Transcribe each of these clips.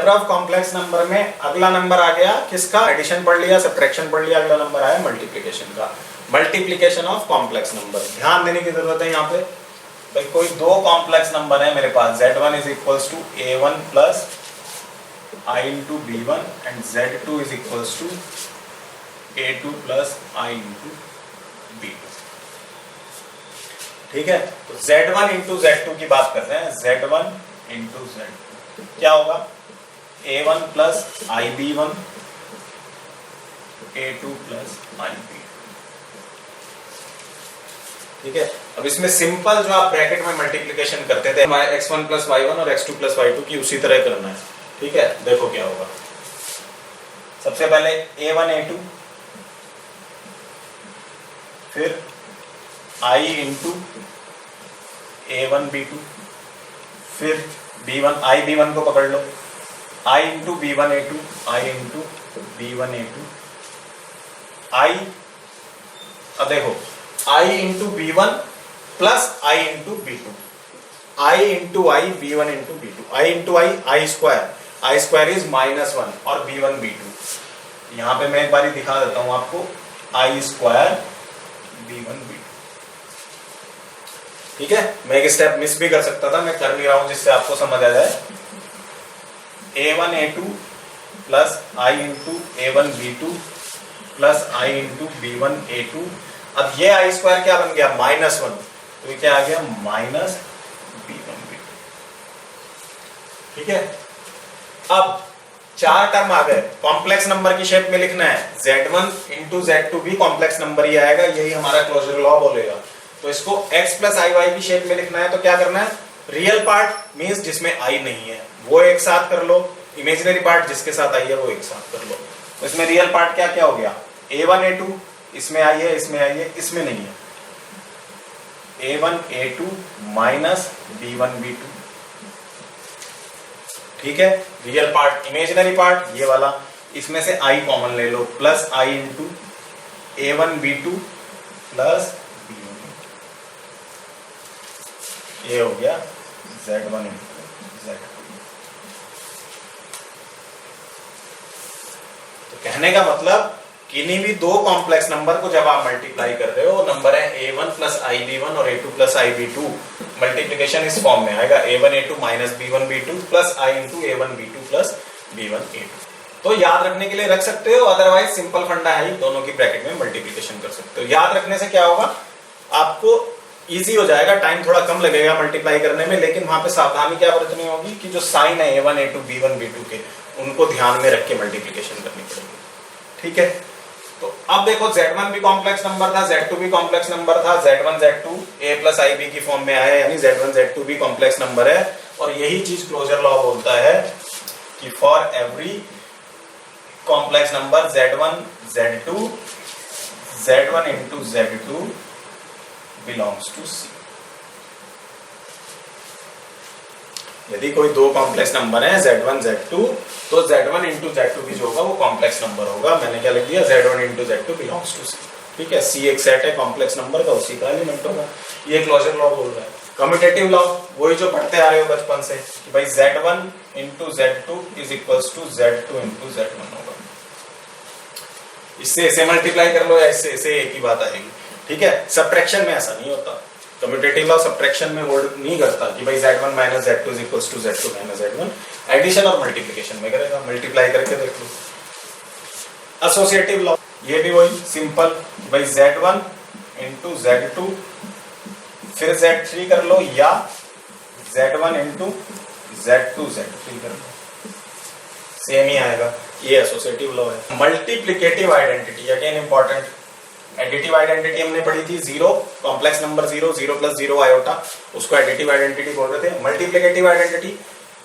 Of complex number में अगला number आ गया किसका? एडिशन पढ़ लिया, सब्ट्रैक्शन पढ़ लिया, अगला नंबर आया मल्टीप्लिकेशन का। मल्टीप्लिकेशन ऑफ कॉम्प्लेक्स नंबर, ध्यान देने की जरूरत है यहाँ पे। भाई कोई दो कॉम्प्लेक्स नंबर है मेरे पास, Z1 is equals to A1 plus I into B1 and Z2 is equals to A2 plus I into B2। ठीक है, तो Z1 इंटू Z2 की बात कर रहे हैं। Z1 इंटू Z2 क्या होगा? A1 plus IB1 A2 plus IB। ठीक है, अब इसमें सिंपल जो आप ब्रैकेट में मल्टीप्लिकेशन करते थे x1 प्लस y1 और x2 प्लस y2 की, उसी तरह करना है। ठीक है, देखो क्या होगा। सबसे पहले A1 A2, फिर I इंटू A1 B2, फिर B1 I B1 को पकड़ लो, I into B1 A2, I into B1 A2, I, अब देखो I into B1 plus I into B2, I into I B1 into B2, I into I square is -1 और B1 B2। यहां पे मैं एक बारी दिखा देता हूं आपको, I स्क्वायर B1 B2। ठीक है, मैं एक स्टेप मिस भी कर सकता था, मैं कर नहीं रहा हूं जिससे आपको समझ आ जाए। A1 A2 plus I into A1 B2 plus I into B1 A2। अब ये I स्क्वायर क्या बन गया? -1, तो ये क्या आ गया? Minus B1 B2। ठीक है, अब चार टर्म आ गए, कॉम्प्लेक्स नंबर की शेप में लिखना है। Z1 इंटू Z2 भी कॉम्प्लेक्स नंबर ही आएगा, यही हमारा क्लोजर लॉ बोलेगा। तो इसको x प्लस IY की शेप में लिखना है, तो क्या करना है? रियल पार्ट मींस जिसमें I नहीं है वो एक साथ कर लो, इमेजिनरी पार्ट जिसके साथ I है वो एक साथ कर लो। तो इसमें रियल पार्ट क्या क्या हो गया? A1 A2, इसमें I है, इसमें I है, इसमें नहीं है। A1 A2 minus B1 B2। ठीक है, रियल पार्ट, इमेजिनरी पार्ट ये वाला, इसमें से I कॉमन ले लो, plus I into A1 B2 plus B1 B2। ये हो गया Z1 इंटू Z2। तो कहने का मतलब किन्हीं भी दो कॉम्प्लेक्स नंबर को जब आप मल्टीप्लाई कर रहे हो, नंबर है A1 प्लस IB1 और A2 प्लस IB2, मल्टीप्लिकेशन इस फॉर्म में आएगा A1 A2 minus B1 B2 plus I into A1 B2 plus B1 A2। तो याद रखने के लिए रख सकते हो, अदरवाइज सिंपल फंडा है, दोनों की ब्रैकेट में मल्टीप्लिकेशन कर सकते हो। याद रखने से क्या होगा? आपको इजी हो जाएगा, टाइम थोड़ा कम लगेगा मल्टीप्लाई करने में, लेकिन वहां पे सावधानी क्या बरतनी होगी कि जो साइन है A1 A2 B1 B2 के, उनको ध्यान में रख के मल्टीप्लिकेशन करनी पड़ेगी। ठीक है, तो अब देखो Z1 भी कॉम्प्लेक्स नंबर था, Z2 भी कॉम्प्लेक्स नंबर था, Z1 Z2 A plus IB की फॉर्म में आया, यानी Z1 Z2 भी कॉम्प्लेक्स नंबर है। और यही चीज क्लोजर लॉ बोलता है कि for every complex number Z1 Z2 Z1 into Z2 belongs to C। यदि कोई दो कॉम्प्लेक्स नंबर है Z1 Z2, तो Z1 इंटू Z2 भी जो होगा वो कॉम्प्लेक्स नंबर होगा। मैंने क्या लिख दिया? Z1 into Z2 belongs to C। ठीक है, C एक सेट है कॉम्प्लेक्स नंबर का, उसी का एलिमेंट होगा। ये क्लोजर लॉ बोल रहा है। कम्यूटेटिव लॉ वही जो पढ़ते आ रहे हो बचपन से कि भाई Z1 into Z2 is equals to Z2 into Z1 होगा। इससे इसे मल्टीप्लाई कर लो या इससे इसे, एक ही बात आएगी। ठीक है, सब्ट्रैक्शन में ऐसा नहीं होता। कम्यूटेटिव लॉ सब्ट्रैक्शन में होल्ड नहीं करता कि भाई Z1 minus Z2 is equals to Z2 minus Z1। Addition और मल्टीप्लिकेशन में करेगा, मल्टीप्लाई करके देख लो। एसोसिएटिव लॉ ये भी वही सिंपल, भाई Z1 इंटू Z2 फिर Z3 कर लो, या Z1 इंटू Z2 Z3 कर लो, सेम ही आएगा। ये एसोसिएटिव लॉ है। Multiplicative identity again important. Additive identity हमने पढ़ी थी, zero complex number zero, zero plus zero iota, उसको एडिटिव आइडेंटिटी बोल रहे थे। मल्टीप्लिकेटिव आइडेंटिटी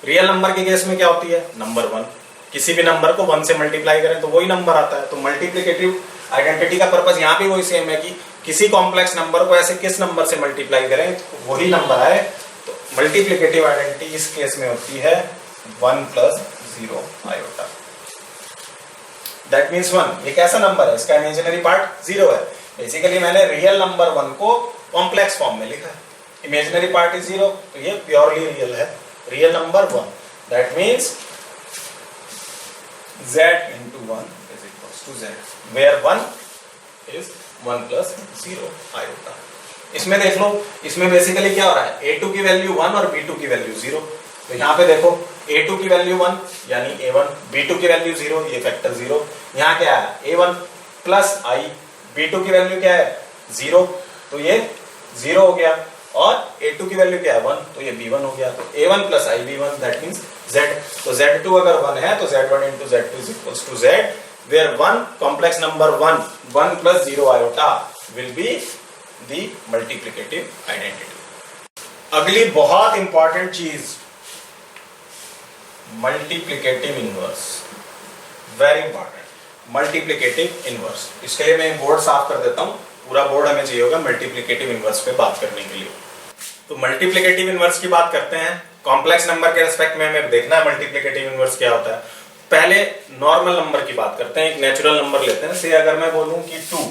रियल नंबर के केस में क्या होती है? नंबर 1, किसी भी नंबर को 1 से मल्टीप्लाई करें तो वही नंबर आता है। तो मल्टीप्लिकेटिव आइडेंटिटी का पर्पस यहाँ भी वही सेम है कि किसी कॉम्प्लेक्स नंबर को ऐसे किस नंबर से मल्टीप्लाई करें तो वही नंबर आए। तो मल्टीप्लिकेटिव आइडेंटिटी इस केस में होती है 1 प्लस 0 आयोटा। दैट मीन्स 1 एक ऐसा नंबर है इसका इमेजिनरी पार्ट 0 है। बेसिकली मैंने रियल नंबर 1 को कॉम्प्लेक्स फॉर्म में लिखा है, इमेजिनरी पार्ट इज 0, तो ये प्योरली रियल है, real number 1। That means z into 1 is equals to z, where 1 is 1 plus 0 iota। इसमें देख लो, इसमें बेसिकली क्या हो रहा है, a2 की वैल्यू 1 और b2 की वैल्यू 0। तो यहाँ पे देखो a2 की वैल्यू 1 यानी a1, b2 की वैल्यू 0, ये फैक्टर 0। यहाँ क्या है a1 प्लस i, b2 की वैल्यू क्या है 0, तो ये 0 हो गया, और a2 की वैल्यू क्या है 1, तो ये b1 हो गया। तो a1 plus i b1 that means z। तो z2 अगर 1 है तो z1 into z2 is equals to z, where 1 complex number 1 plus 0 iota will be the multiplicative identity। अगली बहुत इंपॉर्टेंट चीज multiplicative inverse, very important multiplicative inverse. इसके लिए मैं बोर्ड साफ कर देता हूं, पूरा बोर्ड हमें चाहिए होगा मल्टीप्लिकेटिव इनवर्स पे बात करने के लिए। तो मल्टीप्लिकेटिव इनवर्स की बात करते हैं, कॉम्प्लेक्स नंबर के रिस्पेक्ट में हमें देखना है मल्टीप्लिकेटिव इनवर्स क्या होता है। पहले नॉर्मल नंबर की बात करते हैं, एक नेचुरल नंबर लेते हैं। से अगर मैं बोलूं कि 2,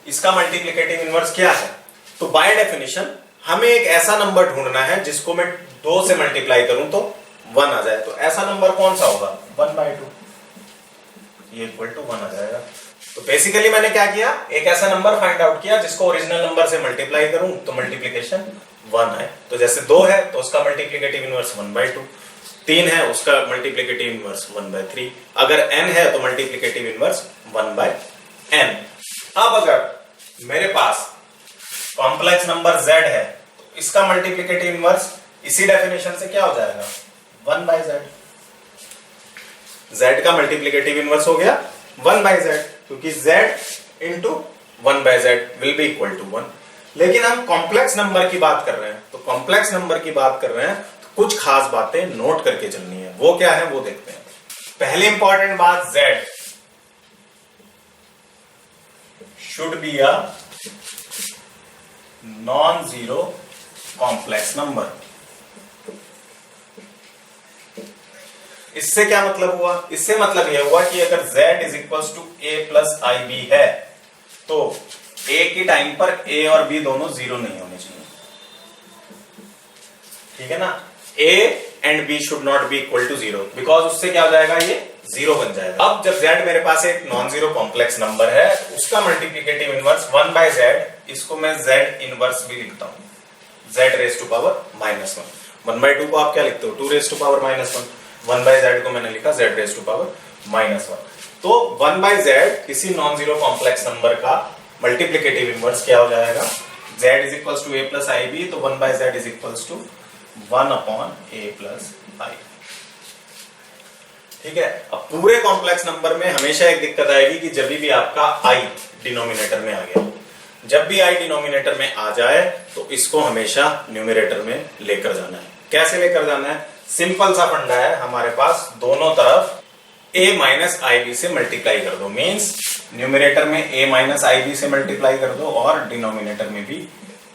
इसका मल्टीप्लिकेटिव इनवर्स क्या है, तो बाय डेफिनेशन हमें एक ऐसा नंबर ढूंढना है जिसको मैं 2 से मल्टीप्लाई करूं तो 1 आ जाए। तो ऐसा नंबर कौन सा होगा 1/2, ये इक्वल टू 1 आ जाएगा। तो बेसिकली मैंने क्या किया, एक ऐसा नंबर फाइंड आउट किया जिसको ओरिजिनल नंबर से मल्टीप्लाई करूं तो मल्टीप्लिकेशन 1 है। तो जैसे 2 है तो उसका मल्टीप्लिकेटिव इनवर्स 1/2, 3 है उसका मल्टीप्लिकेटिव इनवर्स 1/3, अगर n है तो मल्टीप्लिकेटिव इनवर्स 1/n। अब अगर मेरे पास कॉम्प्लेक्स नंबर z है तो इसका मल्टीप्लिकेटिव इनवर्स इसी डेफिनेशन से क्या हो जाएगा 1/z। z का मल्टीप्लिकेटिव इनवर्स हो गया 1/z, क्योंकि z into 1/z will be equal to 1। लेकिन हम कॉम्प्लेक्स नंबर की बात कर रहे हैं, तो कॉम्प्लेक्स नंबर की बात कर रहे हैं तो कुछ खास बातें नोट करके चलनी है। वो क्या है वो देखते हैं। पहली इंपॉर्टेंट बात, z should be a non zero complex number. इससे क्या मतलब हुआ, इससे मतलब यह हुआ कि अगर z is equal to a plus I b है तो a की टाइम पर a और b दोनों जीरो नहीं होने चाहिए, ठीक है ना। a and b should not be equal to zero, because उससे क्या हो जाएगा, ये जीरो बन जाएगा। अब जब z मेरे पास एक नॉन जीरो कॉम्प्लेक्स नंबर है, उसका मल्टीप्लिकेटिव इनवर्स 1/z, इसको मैं z इनवर्स भी लिखता हूं, z रेज टू पावर -1। 1/2 को आप क्या लिखते हो 2 रेज टू पावर -1, 1/z को मैंने लिखा z रेज टू पावर -1। तो 1/z किसी नॉन जीरो कॉम्प्लेक्स नंबर का मल्टीप्लिकेटिव इनवर्स क्या हो जाएगा, z is equal to a plus I B, तो 1/z is equal to 1/a plus I. ठीक है। अब पूरे कॉम्प्लेक्स नंबर में हमेशा एक दिक्कत आएगी कि जब भी आपका i डिनोमिनेटर में आ गया, जब भी i डिनोमिनेटर में आ जाए तो इसको हमेशा न्यूमरेटर में लेकर जाना है। कैसे लेकर जाना है, सिंपल सा फंडा है हमारे पास, दोनों तरफ a माइनस आई बी से मल्टीप्लाई कर दो। मींस न्यूमरेटर में a माइनस आई बी से मल्टीप्लाई कर दो और डिनोमिनेटर में भी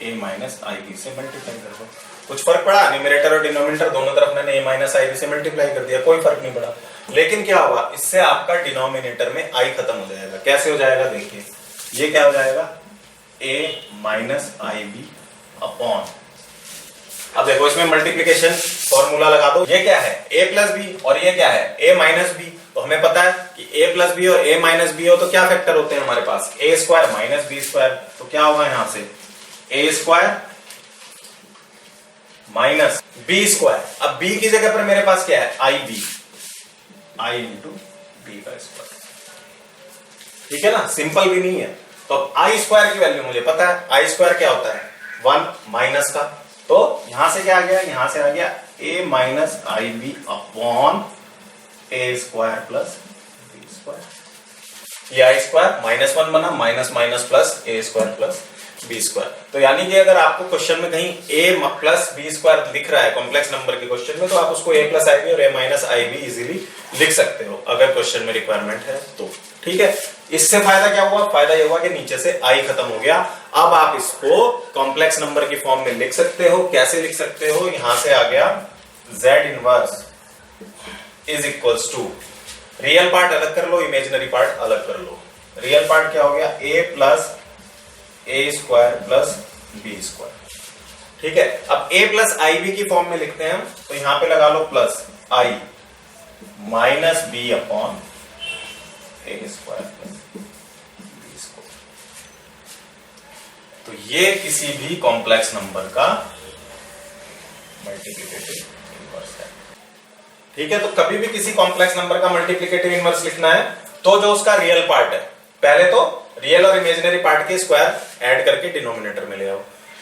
a माइनस आई बी से मल्टीप्लाई कर दो। कुछ फर्क पड़ा, न्यूमरेटर और डिनोमिनेटर दोनों तरफ मैंने a माइनस आई बी से मल्टीप्लाई कर दिया, कोई फर्क नहीं पड़ा। लेकिन क्या होगा, इससे आपका डिनोमिनेटर में i खत्म हो जाएगा। कैसे हो जाएगा, देखिए ये क्या हो जाएगा, a minus i b upon, अब देखो इसमें मल्टीप्लिकेशन फॉर्मूला लगा दो। ये क्या है, a प्लस बी, और ये क्या है, a माइनस बी। तो हमें पता है कि a प्लस बी और a माइनस बी हो तो क्या फैक्टर होते हैं हमारे पास, a square minus b square. तो क्या होगा यहां से a square minus b square. अब b की जगह पर मेरे पास क्या है, i b, i into b का स्क्वायर। ठीक है ना, सिंपल भी नहीं है। तो अब आई स्क्वायर की वैल्यू मुझे पता है, आई स्क्वायर क्या होता है 1 माइनस का, तो यहां से क्या आ गया, यहां से आ गया a minus i b upon A square plus B square. ये आई स्क्वायर -1 बना, माइनस माइनस प्लस ए स्क्वायर प्लस बी स्क्वायर। तो यानी कि अगर आपको क्वेश्चन में कहीं a प्लस बी स्क्वायर लिख रहा है कॉम्प्लेक्स नंबर के क्वेश्चन में, तो आप उसको a प्लस आई बी और a minus i be easily लिख सकते हो अगर क्वेश्चन में रिक्वायरमेंट है तो। ठीक है, इससे फायदा क्या हुआ, फायदा ये हुआ कि नीचे से i खत्म हो गया। अब आप इसको कॉम्प्लेक्स नंबर की फॉर्म में लिख सकते हो। कैसे लिख सकते हो, यहां से आ गया z inverse is equals to, real part अलग कर लो, इमेजिनरी पार्ट अलग कर लो। रियल पार्ट क्या हो गया, a plus A square plus B square. ठीक है, अब a प्लस आई बी की फॉर्म में लिखते हैं हम, तो यहां पे लगा लो plus i minus B upon A square plus B square. तो ये किसी भी कॉम्प्लेक्स नंबर का मल्टीप्लिकेटिव इनवर्स है। ठीक है, तो कभी भी किसी कॉम्प्लेक्स नंबर का मल्टीप्लिकेटिव इनवर्स लिखना है तो जो उसका रियल पार्ट है, पहले तो रियल और इमेजिनरी पार्ट के स्क्वायर ऐड करके डिनोमिनेटर में ले आओ।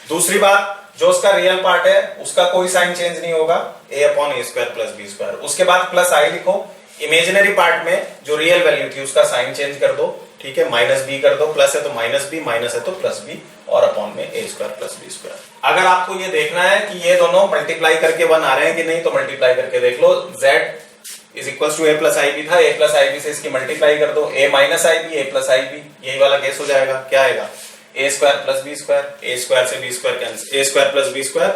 दूसरी बात, जो उसका रियल पार्ट है उसका कोई साइन चेंज नहीं होगा, a upon A square plus B square. उसके बाद प्लस आई लिखो, इमेजिनरी पार्ट में जो रियल वैल्यू थी उसका साइन चेंज कर दो, ठीक है, माइनस बी कर दो, प्लस है तो माइनस बी, माइनस है तो प्लस बी, और अपॉन में ए स्क्वायर प्लस बी स्क्वायर। अगर आपको ये देखना है कि ये दोनों मल्टीप्लाई करके 1 आ रहे हैं कि नहीं, तो मल्टीप्लाई करके देख लो। z is equal to a plus I b था, ए प्लस आई बी से इसकी मल्टीप्लाई कर दो, a minus i b, a plus I b, यही वाला केस हो जाएगा। क्या आएगा, a square plus B square, a square से b square cancel, a square plus B square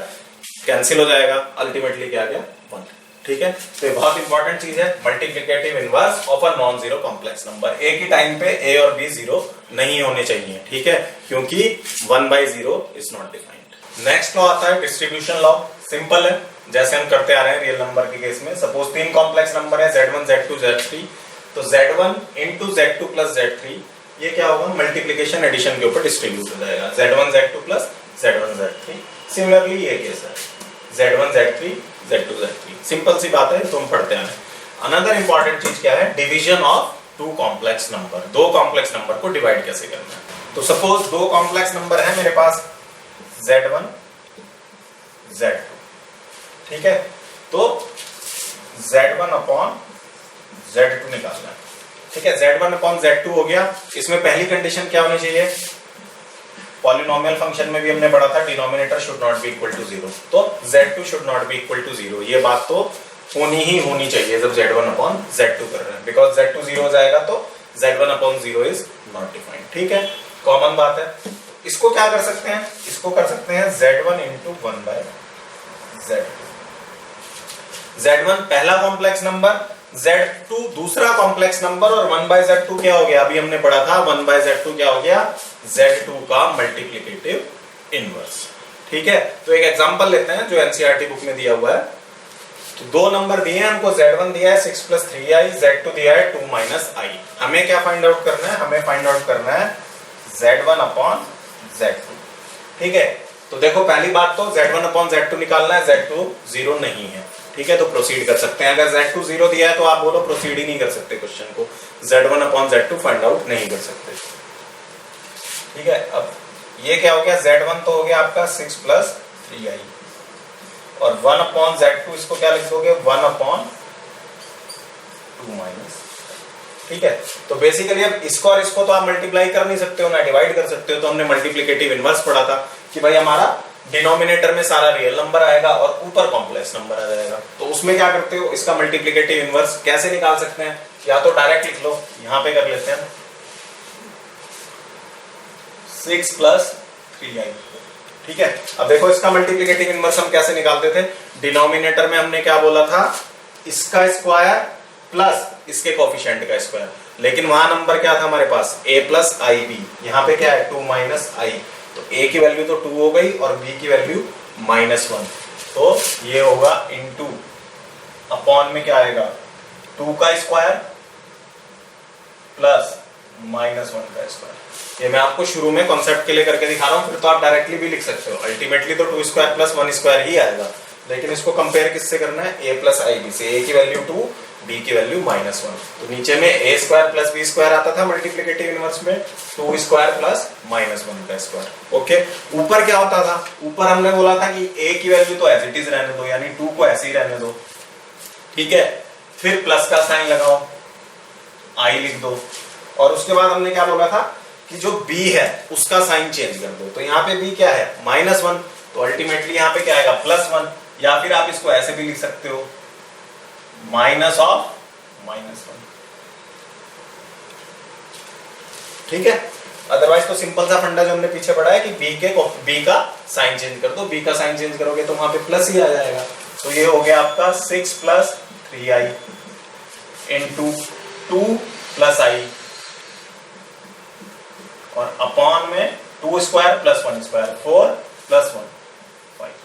cancel हो जाएगा, अल्टीमेटली क्या आ गया 1। ठीक है, तो ये बहुत इंपॉर्टेंट चीज है, multiplicative inverse of a non zero complex number. ए की टाइम पे ए और बी जीरो नहीं होने चाहिए, ठीक है, क्योंकि 1/0 is not defined. Next law आता है डिस्ट्रीब्यूशन लॉ। सिंपल है, जैसे हम करते आ रहे हैं रियल नंबर के केस में। सपोज 3 कॉम्प्लेक्स नंबर है z1 z2 z3, तो z1 into z2 plus z3 ये क्या होगा, मल्टीप्लिकेशन एडिशन के ऊपर डिस्ट्रीब्यूट हो जाएगा, z1 z2 plus z1 z3। Similarly ये केस है z1 z3 z2 z3, simple सी बात है, तो हम पढ़ते हैं। अनदर इंपॉर्टेंट चीज क्या है, division of 2 complex number. 2 complex number को डिवाइड कैसे करना है। तो सपोज 2 कॉम्प्लेक्स नंबर है मेरे पास z1 z2, ठीक है, तो z1 अपॉन z2 निकालना है। ठीक है, z1 अपॉन z2 हो गया। इसमें पहली कंडीशन क्या होनी चाहिए, पॉलिनोमियल फंक्शन में भी हमने पढ़ा था denominator should not be equal to 0, तो z2 should not be equal to 0। ये बात तो होनी ही होनी चाहिए जब z1 अपॉन z2 कर रहे हैं, बिकॉज z2 0 हो जाएगा तो z1 upon 0 is not defined. ठीक है, कॉमन बात है। इसको क्या कर सकते हैं, इसको कर सकते हैं z1 इंटू 1/z2। z1 पहला कॉम्प्लेक्स नंबर, z2 दूसरा कॉम्प्लेक्स नंबर, और 1/z2 क्या हो गया, अभी हमने पढ़ा था 1/z2 क्या हो गया, z2 का मल्टीप्लिकेटिव इनवर्स। ठीक है, तो एक एग्जांपल लेते हैं जो एनसीईआरटी बुक में दिया हुआ है। तो 2 नंबर दिए हैं हमको, z1 दिया है 6 + 3i, z2 दिया है 2 - i। हमें क्या फाइंड आउट करना है, हमें फाइंड आउट करना है z1 अपॉन z2। ठीक है, तो देखो पहली बात तो z1 अपॉन z2 निकालना है, z2 0 नहीं है। ठीक है, तो प्रोसीड कर सकते हैं। अगर z2 0 दिया है तो आप बोलो प्रोसीड ही नहीं कर सकते क्वेश्चन को, z1 upon z2 find out नहीं कर सकते। ठीक है, अब ये क्या हो गया, z1 तो हो गया आपका 6 + 3i, और 1 अपॉन z2 इसको क्या लिख दोगे, 1 अपॉन 2 - ठीक है, तो बेसिकली अब इसको और इसको तो आप मल्टीप्लाई कर नहीं सकते हो, ना डिवाइड कर सकते हो। तो हमने मल्टीप्लिकेटिव इनवर्स पढ़ा था कि भाई हमारा डिनोमिनेटर में सारा रियल नंबर आएगा और ऊपर कॉम्प्लेक्स नंबर आ जाएगा। तो उसमें क्या करते हो, इसका मल्टीप्लिकेटिव इनवर्स कैसे निकाल सकते हैं, या तो डायरेक्ट लिख लो, यहां पे कर लेते हैं 6 + 3i। ठीक है, अब देखो इसका मल्टीप्लिकेटिव इनवर्स हम कैसे निकालते थे। डिनोमिनेटर में हमने क्या बोला था, इसका स्क्वायर प्लस इसके कोफिशिएंट का स्क्वायर, लेकिन वहां नंबर क्या था हमारे पास, a + ib, यहाँ पे क्या है 2 - i, तो a की वैल्यू तो 2 हो गई और b की वैल्यू -1, तो ये होगा इनटू अपॉन में क्या आएगा 2 का स्क्वायर प्लस -1 का स्क्वायर। ये मैं आपको शुरू में कॉन्सेप्ट के लिए करके दिखा रहा हूं, फिर तो आप डायरेक्टली भी लिख सकते हो। अल्टीमेटली तो 2 स्क्वायर प्लस 1 स्क्वायर ही आएगा, लेकिन इसको कंपेयर किससे करना है, a + ib से। a की वैल्यू 2, b की वैल्यू -1, तो नीचे में a square plus b square आता था मल्टीप्लिकेटिव इनवर्स में, 2 स्क्वायर प्लस -1 का स्क्वायर। ओके, ऊपर क्या होता था, ऊपर हमने बोला था कि a की वैल्यू तो एज इट इज रहने दो, यानी 2 को ऐसे ही रहने दो। ठीक है, फिर प्लस का साइन लगाओ, i लिख दो, और उसके बाद हमने क्या बोला था कि जो b है उसका साइन चेंज कर दो। तो यहाँ पे b क्या है, -1, तो अल्टीमेटली यहाँ पे क्या आएगा +1, या फिर आप इसको ऐसे भी लिख सकते हो -1। ठीक है, अदरवाइज तो सिंपल सा फंडा जो हमने पीछे पढ़ा है कि b का साइन चेंज कर दो, b का साइन चेंज करोगे तो वहां पे प्लस ही आ जाएगा। तो ये हो गया आपका 6 + 3i इंटू 2 + i, और अपॉन में 2 स्क्वायर प्लस 1 स्क्वायर, 4 + 1 5।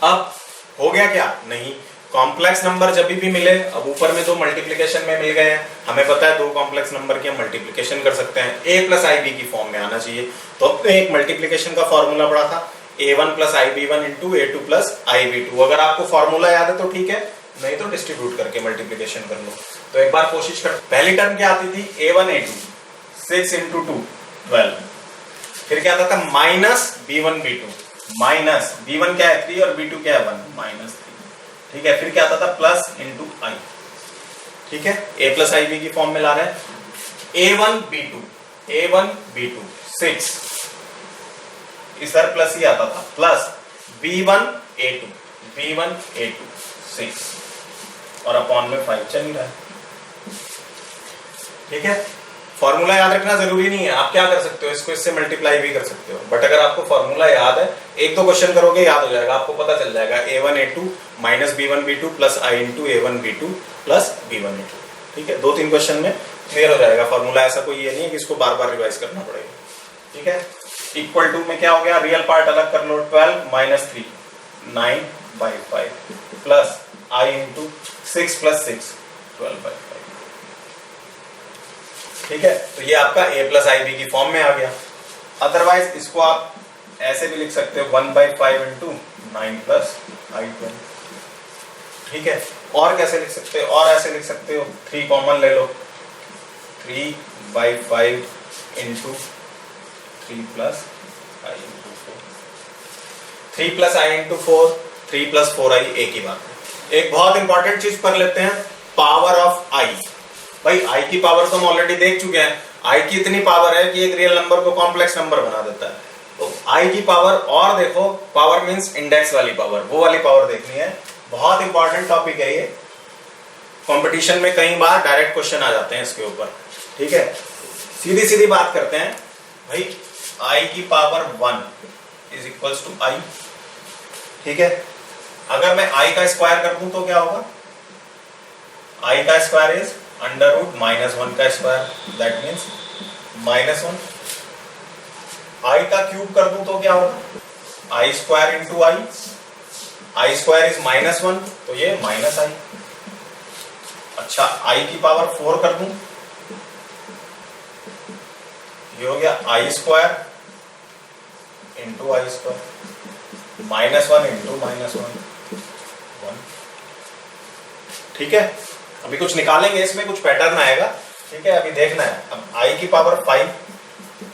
अब हो गया क्या, नहीं, कॉम्प्लेक्स नंबर जब भी मिले, अब ऊपर में दो मल्टीप्लिकेशन में मिल गए हैं, हमें पता है दो कॉम्प्लेक्स नंबर की हम मल्टीप्लिकेशन कर सकते हैं, a प्लस आई बी की फॉर्म में आना चाहिए। तो हमने एक मल्टीप्लिकेशन का फॉर्मूला पढ़ा था a1 प्लस आई b one into a2 plus आई बी टू। अगर आपको फॉर्मूला याद है तो ठीक है, नहीं तो डिस्ट्रीब्यूट करके मल्टीप्लिकेशन कर लो। तो एक बार कोशिश कर, पहली टर्म क्या आती थी a1 a2 6 इंटू 2 12, फिर क्या आता था minus b1 b2, minus b1 क्या है 3 और b2 क्या है 1 माइनस 3, ठीक है। फिर क्या आता था प्लस इंटू आई, ठीक है, a प्लस आई बी की फॉर्म में ला रहे हैं। a1 b2 6, इधर प्लस ही आता था, प्लस b1 a2 6 और अपॉन में 5 चल ही रहा है, ठीक है। फॉर्मूला याद रखना जरूरी नहीं है, आप क्या कर सकते हो, इसको इससे मल्टीप्लाई भी कर सकते हो, बट अगर आपको फॉर्मूला याद है, एक दो क्वेश्चन करोगे याद हो जाएगा, आपको पता चल जाएगा a1 a2 minus b1 b2 plus i into a1 b2 plus b1 a2, ठीक है। 2-3 क्वेश्चन में क्लियर हो जाएगा फॉर्मूला, ऐसा कोई ये नहीं है कि इसको बार बार रिवाइज करना पड़ेगा, ठीक है। इक्वल टू में क्या हो गया, रियल पार्ट अलग कर लो, 12 minus 3 9/5 plus i into 6 plus 6 12/5, ठीक है। तो ये आपका a प्लस आई बी की फॉर्म में आ गया। अदरवाइज इसको आप ऐसे भी लिख सकते हो 1/5 इंटू 9 प्लस आई 12, ठीक है। और कैसे लिख सकते हो, और ऐसे लिख सकते हो, 3 कॉमन ले लो, 3/5 into 3 plus i into 4, 3 plus i into 4, 3 plus 4i, एक ही बात। एक बहुत इंपॉर्टेंट चीज कर लेते हैं, पावर ऑफ आई। भाई आई की पावर तो हम ऑलरेडी देख चुके हैं, आई की इतनी पावर है कि एक रियल नंबर को कॉम्प्लेक्स नंबर बना देता है। तो आई की पावर, और देखो पावर मींस इंडेक्स वाली पावर, वो वाली पावर देखनी है, बहुत इंपॉर्टेंट टॉपिक है ये, कंपटीशन में कई बार डायरेक्ट क्वेश्चन आ जाते हैं इसके ऊपर, ठीक है। सीधी सीधी बात करते हैं भाई, आई की पावर 1 इज इक्वल्स टू आई, ठीक है। अगर मैं आई का स्क्वायर कर दूं तो क्या होगा, आई का स्क्वायर इज अंडर रूट -1 का स्क्वायर, दैट मीन्स -1। आई का क्यूब कर दूं तो क्या होगा, i square into i square is -1, तो ये माइनस आई। अच्छा, आई की पावर 4 कर दूं, ये हो गया आई square into i square, -1 into -1 1, ठीक है। अभी कुछ निकालेंगे, इसमें कुछ पैटर्न आएगा, ठीक है, अभी देखना है। अब आई की पावर 5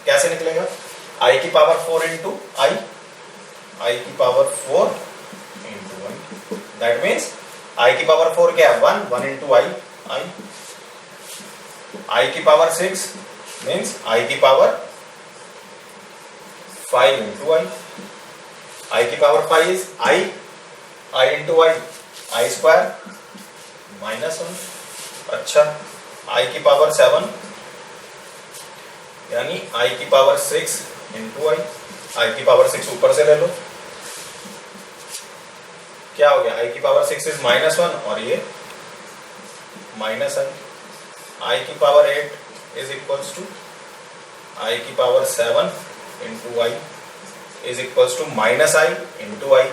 कैसे निकलेगा, आई की पावर 4 इंटू आई की power 4 into 1, that means I की पावर 4 क्या है 1 इंटू आई की पावर 6 मीन्स आई की पावर 5 इंटू आई की power 5 is I into i square -1। अच्छा, आई की पावर 7 यानी आई की पावर 6 इंटू आई की पावर 6 ऊपर से ले लो, क्या हो गया, आई की पावर 6 इज -1 और ये माइनस आई की power 8 is equals to i की power 7 into i is equals to -i into i,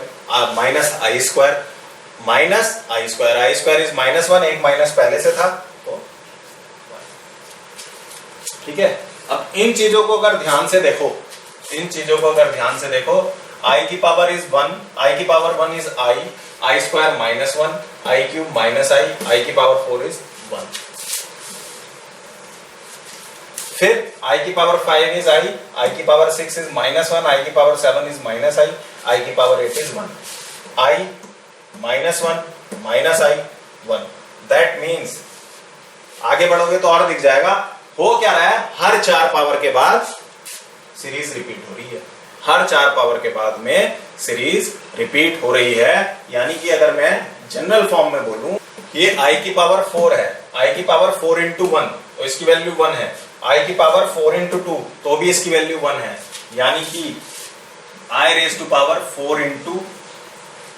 minus i square i square is -1, एक माइनस पहले से था तो, ठीक है। अब इन चीजों को अगर ध्यान से देखो, आई की पावर इज 1, आई की power 1 is i square -1, i cube minus i की पावर 4 इज 1। फिर आई की पावर 5 इज आई की पावर 6 इज -1, आई की पावर 7 इज माइनस आई की power 8 is 1, I -1 minus I 1, that means आगे बढ़ोगे तो और दिख जाएगा, हो क्या रहा है, हर 4 पावर के बाद सीरीज रिपीट हो रही है, हर 4 पावर के बाद में सीरीज रिपीट हो रही है। यानी कि अगर मैं जनरल फॉर्म में बोलूं, ये आई की पावर 4 है, आई की पावर 4 इंटू 1 तो इसकी वैल्यू 1 है, आई की पावर 4 इंटू 2 तो भी इसकी वैल्यू 1 है, यानी कि आई रेज टू पावर 4 इंटू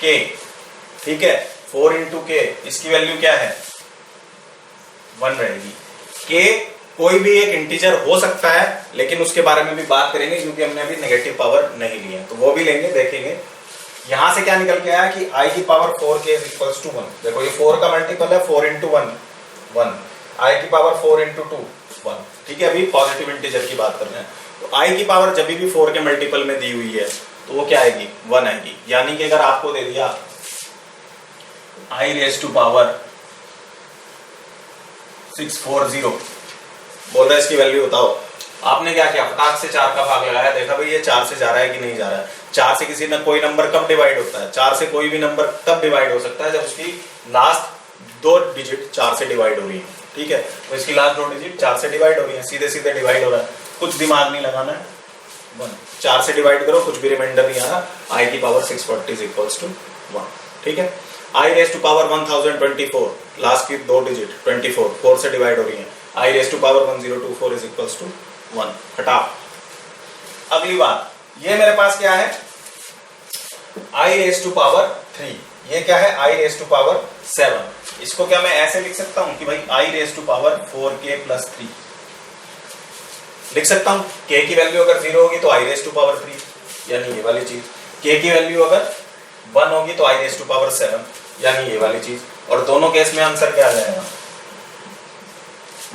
के, ठीक है, 4 इंटू के, इसकी वैल्यू क्या है 1 रहेगी। के कोई भी एक इंटीजर हो सकता है, लेकिन उसके बारे में भी बात करेंगे क्योंकि हमने अभी नेगेटिव पावर नहीं ली है, तो वो भी लेंगे, देखेंगे। यहां से क्या निकल के आया कि i की power 4k is equals to 1। देखो ये 4 का मल्टीपल है, 4 इंटू 1 1, i की पावर 4 इंटू 2 1। ठीक है, अभी पॉजिटिव इंटीजर की बात कर रहे हैं। तो i की पावर जब भी 4 के मल्टीपल में दी हुई है तो वो क्या आएगी, 1 आएगी। यानी कि अगर आपको दे दिया i रेज टू पावर 640, बोल रहा है इसकी वैल्यू बताओ। आपने क्या किया, फटाक से 4 का भाग लगाया, देखा भाई ये 4 से जा रहा है कि नहीं जा रहा है। 4 से किसी ना कोई नंबर कब डिवाइड होता है, 4 से कोई भी नंबर तब डिवाइड हो सकता है जब उसकी लास्ट 2 डिजिट 4 से डिवाइड हो रही है। ठीक है, तो इसकी लास्ट 2 डिजिट 4 से डिवाइड हो रही है, सीधे सीधे डिवाइड हो रहा है, कुछ दिमाग नहीं लगाना है। 4 से डिवाइड करो, कुछ भी रिमाइंडर नहीं आ रहा, i की पावर 640 इज इक्वल्स टू 1। ठीक है, i raise to power 1024, last की 2 डिजिट 24 4 से डिवाइड हो रही है, i raise to power 1024 is equals to 1। हटा। अगली बात, ये मेरे पास क्या है, i रेज टू पावर 3, ये क्या है, i रेज टू पावर 7। इसको क्या मैं ऐसे लिख सकता हूं कि भाई i raise to power 4k plus 3 लिख सकता हूं। k की वैल्यू अगर 0 होगी तो i रेज टू पावर 3, यानी ये वाली चीज। k की वैल्यू अगर 1 होगी तो i रेज टू पावर 7, यानी ये वाली चीज। और दोनों केस में आंसर क्या आ जाएगा,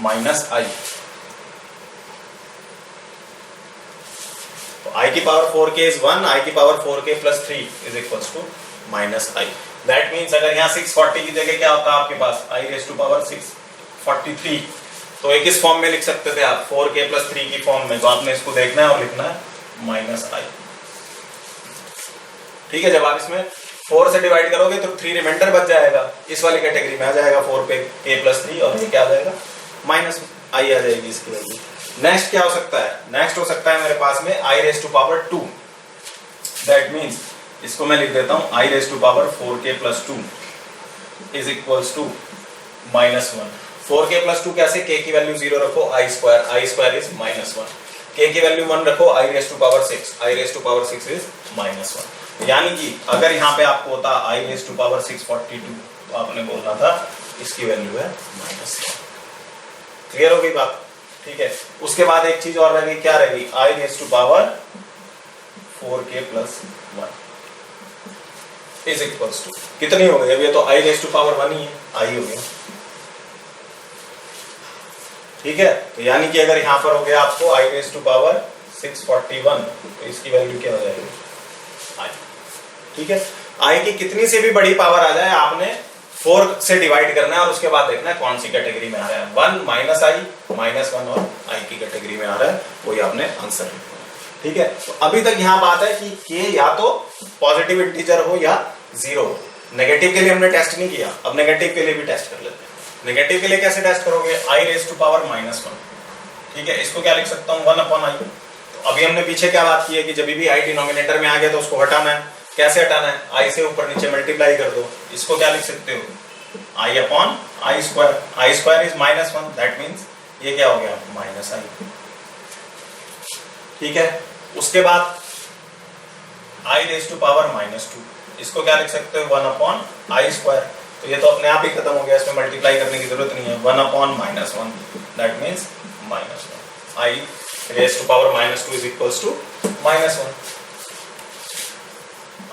माइनस i। i की पावर 4k इज 1, i की power 4k plus 3 is equals to minus i। That means अगर यहाँ 640 की जगह क्या होता है आपके पास, i रेज टू पावर 643, तो एक इस फॉर्म में लिख सकते थे आप 4k प्लस 3 की फॉर्म में। तो आपने इसको देखना है और लिखना है माइनस i। ठीक है, जब आप इसमें 4 से डिवाइड करोगे तो 3 रिमाइंडर बच जाएगा, इस वाली कैटेगरी में आ जाएगा 4 पे k प्लस 3, और ये क्या आ जाएगा, माइनस i आ जाएगी इसकी वैल्यू। नेक्स्ट क्या हो सकता है, नेक्स्ट हो सकता है मेरे पास में i raise to power 2। That means इसको मैं लिख देता हूं i raise to power 4k plus 2 is equals to minus 1। 4k plus 2 कैसे, k की वैल्यू 0 रखो, i square is minus 1, k की वैल्यू 1 रखो, i raise to power 6, i raise to power 6 is minus 1। यानी कि अगर यहाँ पे आपको होता i रेज टू पावर 642 तो आपने बोलना था इसकी वैल्यू है माइनस 1। क्लियर हो गई बात। ठीक है, उसके बाद एक चीज और रहेगी, क्या रहेगी, i raise to power 4k plus 1 is equals to कितनी हो गई, अब ये तो i रेज टू पावर 1 ही है, i हो गया। ठीक है, तो यानी कि अगर यहां पर हो गया आपको i रेज टू पावर 641, तो इसकी वैल्यू क्या हो जाएगी, i। ठीक है, i की कितनी से भी बड़ी पावर आ जाए आपने 4 से डिवाइड करना है और उसके बाद देखना है कौन सी कैटेगरी में आ रहा है, 1 माइनस i माइनस 1 और i की कैटेगरी में आ रहा है, वही आपने आंसर लिखना है। ठीक है, तो अभी तक यहां बात है कि k या तो पॉजिटिव इंटीजर हो या 0। नेगेटिव के लिए हमने टेस्ट नहीं किया, अब नेगेटिव के लिए भी टेस्ट कर लेते हैं। नेगेटिव के लिए कैसे टेस्ट करोगे, i raise to power minus 1। ठीक है, इसको क्या लिख सकता हूँ, 1 अपॉन i। तो अभी हमने पीछे क्या बात की है कि जब भी i डिनोमिनेटर में आ गया तो उसको हटाना है। कैसे हटाना है, i से ऊपर नीचे मल्टीप्लाई कर दो। इसको क्या लिख सकते हो, i upon i square is minus 1, that means ये क्या हो गया, माइनस i। ठीक है, उसके बाद i raise to power minus 2, इसको क्या लिख सकते हो, 1 अपॉन i स्क्वायर। तो ये तो अपने आप ही खत्म हो गया, इसमें मल्टीप्लाई करने की जरूरत नहीं है, 1 upon minus 1, that means minus 1। i raise to power minus 2 is equals to minus 1।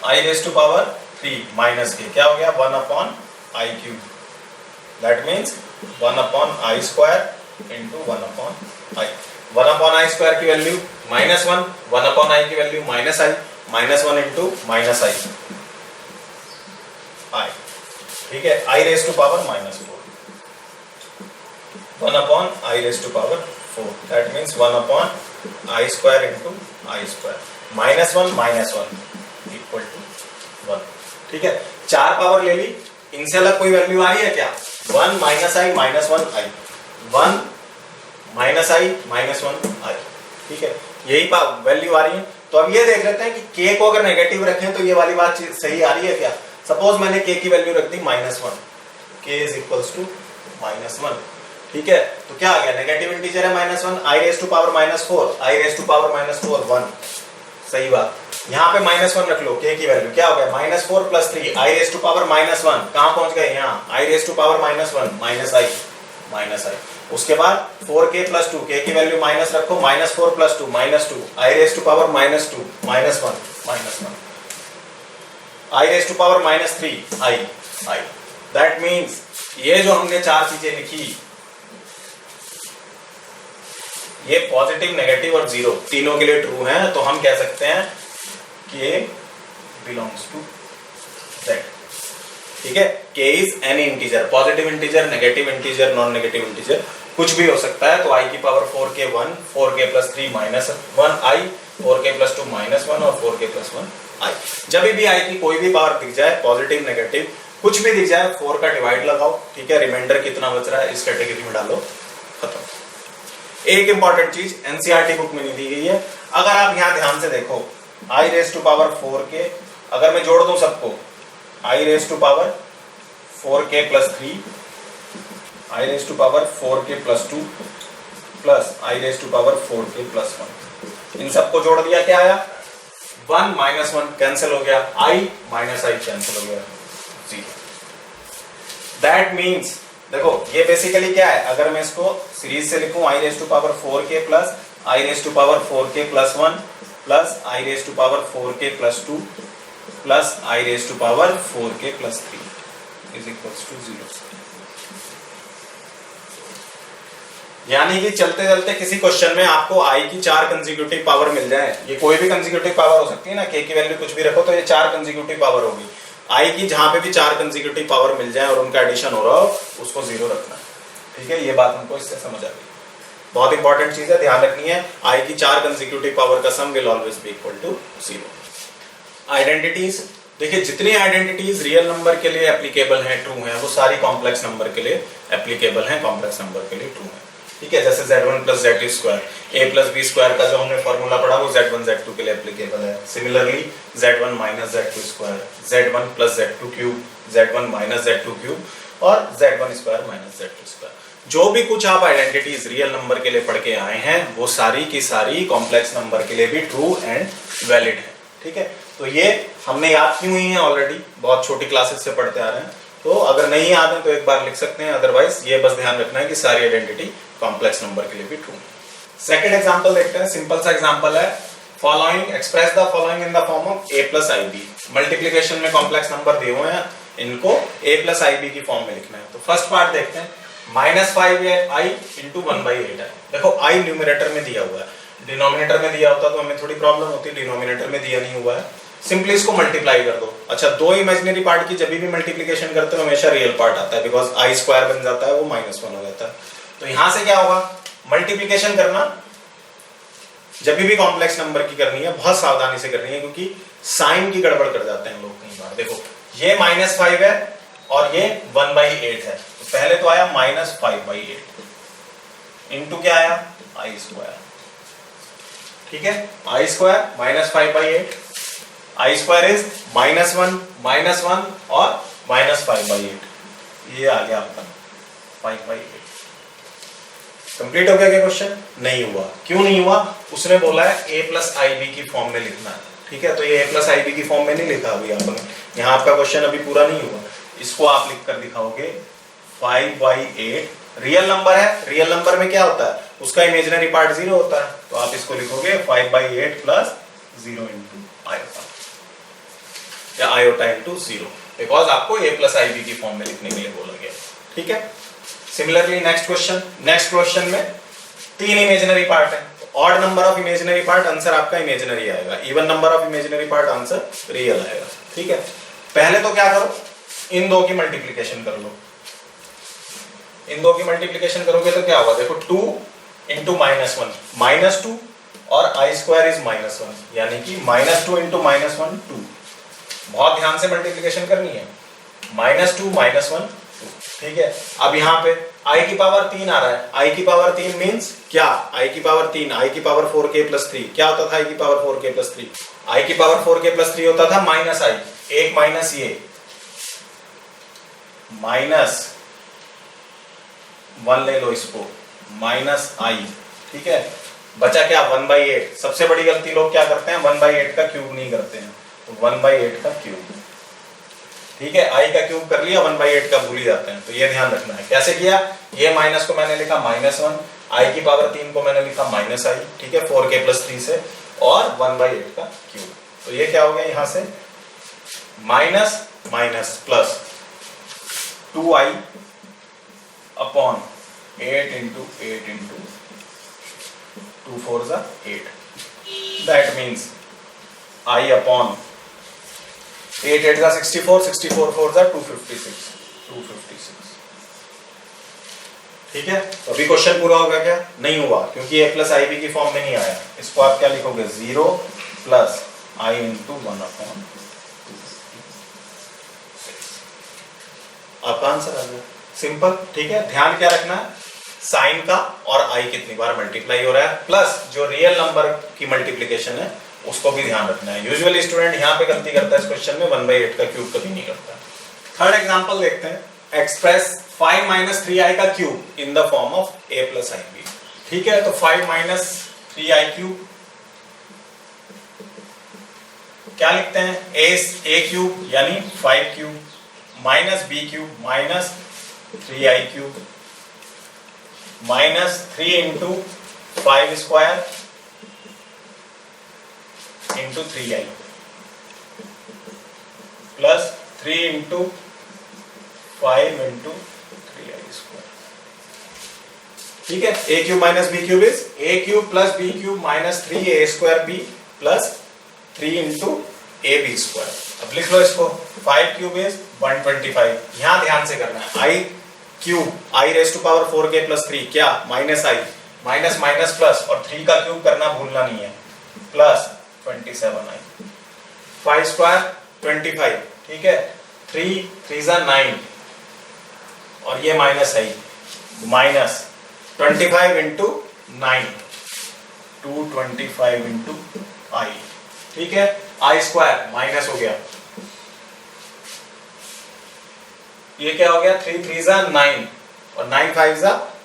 i raise to power 3 minus k क्या हो गया, 1 upon i cube, that means 1 upon i square into 1 upon i। 1 upon i square की value minus 1, 1 upon i की value minus i, minus 1 into minus i। ठीक है, i raise to power minus 4, 1 upon i raise to power 4, that means 1 upon i square into i square, minus 1 equal to 1। ठीक है, 4 power ले ली, इनसे अलग कोई value आ रही है क्या, 1 minus i minus 1 i, 1 minus i minus 1 i। ठीक है, यही वैल्यू आ रही है। तो अब ये देख लेते हैं कि k को अगर नेगेटिव रखें तो ये वाली बात सही आ रही है क्या। सपोज मैंने k की वैल्यू रख दी minus 1, k is equals to minus 1। ठीक है, तो क्या आ गया, नेगेटिव इंटीजर है minus 1, i raise to power minus 4, i raise to power minus 4 1। सही बात, यहाँ पे माइनस 1 रख लो, k की वैल्यू क्या हो गया, minus 4 plus 3, i raise to power minus 1, कहाँ पहुंच गए यहाँ, i raise to power minus 1 minus i। उसके बाद 4k प्लस 2, k की वैल्यू माइनस रखो, minus 4 plus 2 minus 2, i raise to power minus 2 minus 1 minus 1। I raise to power minus 3 I I. That means ये जो हमने चार चीजें लिखी, ये पॉजिटिव, नेगेटिव और जीरो तीनों के लिए ट्रू है, तो हम कह सकते हैं कि ये बिलोंग्स टू सेट। ठीक है, k is any integer, positive integer, negative integer, non negative integer, कुछ भी हो सकता है। तो i की power 4k 1, 4k plus 3 minus 1 i, 4k plus 2 minus 1 और 4k प्लस 1 i। जब भी i की कोई भी पावर दिख जाए, पॉजिटिव नेगेटिव कुछ भी दिख जाए, 4 का डिवाइड लगाओ। ठीक है, रिमाइंडर कितना बच रहा है इस कैटेगरी में डालो, खत्म। एक इंपॉर्टेंट चीज एनसीईआरटी बुक में नहीं दी गई है, अगर आप यहां ध्यान से देखो, i raise to power 4k, अगर मैं जोड़ दूं सबको, i raise to power 4k plus 3, i raise to power 4k plus 2 plus i raise to power 4k plus 1, इन सबको जोड़ दिया, क्या आया 1 माइनस 1 कैंसिल हो गया, i माइनस i कैंसिल हो गया, 0। दैट मीन्स देखो ये बेसिकली क्या है, अगर मैं इसको सीरीज से लिखूं, i raise to power 4k plus i raise to power 4k plus 1 plus i raise to power 4k plus 2 plus i raise to power 4k plus 3 is equals to 0। यानी कि चलते चलते किसी क्वेश्चन में आपको i की 4 consecutive power मिल जाए, ये कोई भी कंसेक्यूटिव पावर हो सकती है ना, k की वैल्यू कुछ भी रखो तो ये 4 कंसेक्यूटिव पावर होगी। i की जहां पे भी 4 कंसेक्यूटिव पावर मिल जाए और उनका एडिशन हो रहा हो, उसको 0 रखना है। ठीक है, ये बात हमको इससे समझ आ गई, बहुत इंपॉर्टेंट चीज है, ध्यान रखनी है। i की 4 कंसेक्यूटिव पावर का sum will always be equal to 0। Identities, देखिए जितनी आइडेंटिटीज रियल नंबर के लिए एप्लीकेबल हैं, ट्रू हैं, वो सारी कॉम्प्लेक्स नंबर के लिए एप्लीकेबल हैं, कॉम्प्लेक्स नंबर के लिए ट्रू हैं। ठीक है, जैसे z1 plus z2 square, a plus b square का जो हमने फॉर्मूला पढ़ा वो z1 z2 के लिए एप्लीकेबल है। Similarly z1 minus z2 square, z1 plus z2 cube, z1 minus z2 cube और z1 square minus z2 square. जो भी कुछ आप आइडेंटिटीज रियल नंबर के लिए पढ़ के आए हैं, वो सारी की सारी कॉम्प्लेक्स नंबर के लिए भी ट्रू एंड वैलिड है। ठीक है, तो ये हमने याद की हुई है ऑलरेडी, बहुत छोटी क्लासेस से पढ़ते आ रहे हैं, तो अगर नहीं याद है तो एक बार लिख सकते हैं, अदरवाइज ये बस ध्यान रखना है कि सारी आइडेंटिटी कॉम्प्लेक्स नंबर के लिए भी ट्रू। सेकंड एग्जांपल देखते हैं, सिंपल सा एग्जांपल है, following express the following in the form of a plus ib। Multiplication में कॉम्प्लेक्स नंबर दिए हुए हैं, इनको a प्लस ib की फॉर्म में लिखना है। तो फर्स्ट पार्ट देखते हैं, -5i इंटू 1/8 है। देखो i न्यूमरेटर में दिया हुआ है, डिनोमिनेटर में दिया होता तो हमें थोड़ी प्रॉब्लम होती, डिनोमिनेटर में दिया नहीं हुआ है, सिंपली इसको मल्टीप्लाई कर दो। अच्छा, दो इमेजिनरी पार्ट की जब भी मल्टीप्लिकेशन करते हो हमेशा रियल पार्ट आता है, बिकॉज i स्क्वायर बन जाता है, वो -1 हो जाता है। तो यहां से क्या होगा, मल्टीप्लिकेशन करना जब भी कॉम्प्लेक्स नंबर की करनी है बहुत सावधानी से करनी है, क्योंकि साइन की गड़बड़ कर जाते हैं लोग कई बार। देखो ये -5 है और ये 1/8 है, तो पहले तो आया -5/8 इंटू क्या आया i स्क्वायर। ठीक है, i square -5/8, i square is -1 और -5/8, ये आ गया आपका 5/8। कंप्लीट हो गया क्या क्वेश्चन? नहीं हुआ। क्यों नहीं हुआ? उसने बोला है a प्लस आई बी की फॉर्म में लिखना है। ठीक है, तो ये a प्लस आई बी की फॉर्म में नहीं लिखा अभी आपने, यहाँ आपका क्वेश्चन अभी पूरा नहीं हुआ, इसको आप लिख कर दिखाओगे 5/8। रियल नंबर है, रियल नंबर में क्या होता है, उसका इमेजिनरी पार्ट 0 होता है, तो आप इसको लिखोगे 5/8 प्लस 0 इंटू आयोटा, या आयोटा इंटू 0, बिकॉज आपको a प्लस आई बी की फॉर्म में लिखने के लिए बोला गया। ठीक है, सिमिलरली नेक्स्ट क्वेश्चन में 3 इमेजिनरी पार्ट है, odd number of imaginary part, answer आपका इमेजिनरी आएगा, even number of imaginary part, answer real आएगा। ठीक है, पहले तो क्या करो, इन दो की मल्टीप्लिकेशन कर लो। इन दो की मल्टीप्लिकेशन करोगे तो क्या होगा, देखो 2 इंटू -1, -2 और i स्क्वायर इज -1, यानी कि -2 इंटू -1 2। बहुत ध्यान से मल्टीप्लिकेशन करनी है, -2 -1 2। ठीक है, अब यहाँ पे i की पावर 3 आ रहा है, i की पावर 3 मीन्स क्या, i की पावर 3, i की पावर 4k प्लस 3, क्या होता था i की पावर 4k प्लस 3, i की पावर 4k प्लस 3 होता था माइनस i, एक माइनस ये -1 ले लो इसको, -i। ठीक है, बचा क्या 1/8। सबसे बड़ी गलती लोग क्या करते हैं, 1/8 का क्यूब नहीं करते हैं, तो 1/8 का क्यूब। ठीक है, i का क्यूब कर लिया, 1/8 का भूल ही जाते हैं, तो ये ध्यान रखना है। कैसे किया, ये माइनस को मैंने लिखा -1, i की पावर 3 को मैंने लिखा -i। ठीक है, 4k प्लस 3 से, और 1/8 का क्यूब, तो ये क्या हो गया यहाँ से minus minus plus 2i upon 8 into 8 into 2 4 जा 8. That means I upon 8 8 जा 64, 64 4 जा 256. ठीक है, तो अभी क्वेश्चन पूरा हो गया क्या? नहीं हुआ, क्योंकि a प्लस आई बी की फॉर्म में नहीं आया. इसको आप क्या लिखोगे? 0 प्लस आई इंटू 1 अपॉन 256. आपका आंसर आ गया. सिंपल. ठीक है, ध्यान क्या रखना है? साइन का और आई कितनी बार मल्टीप्लाई हो रहा है, प्लस जो रियल नंबर की मल्टीप्लिकेशन है उसको भी ध्यान रखना है. यूजुअली स्टूडेंट यहाँ पे गलती करता है इस क्वेश्चन में, 1/8 का क्यूब कभी नहीं करता. थर्ड एग्जांपल देखते हैं. एक्सप्रेस 5 माइनस 3i का cube in the form of a plus I b. ठीक है, तो 5 माइनस 3i क्यूब क्या लिखते हैं? a क्यूब यानी 5 cube minus b cube minus 3i cube minus 3 into 5 square into 3i plus 3 into 5 into 3i square. ठीक है, a cube minus b cube is a cube plus b cube minus 3a square b plus 3 into a b square. अब लिख लो इसको. 5 cube is 125. यहां ध्यान से करना है. i cube i raise to power 4k plus 3 क्या? Minus i minus minus plus और 3 का क्यूब करना भूलना नहीं है, प्लस 27i. 5 स्क्वायर 25. ठीक है, 3 3 9 और ये minus i minus 25 into 9 225 into i. ठीक है, i स्क्वायर माइनस हो गया, ये क्या हो गया? 3 3 9 और 9 5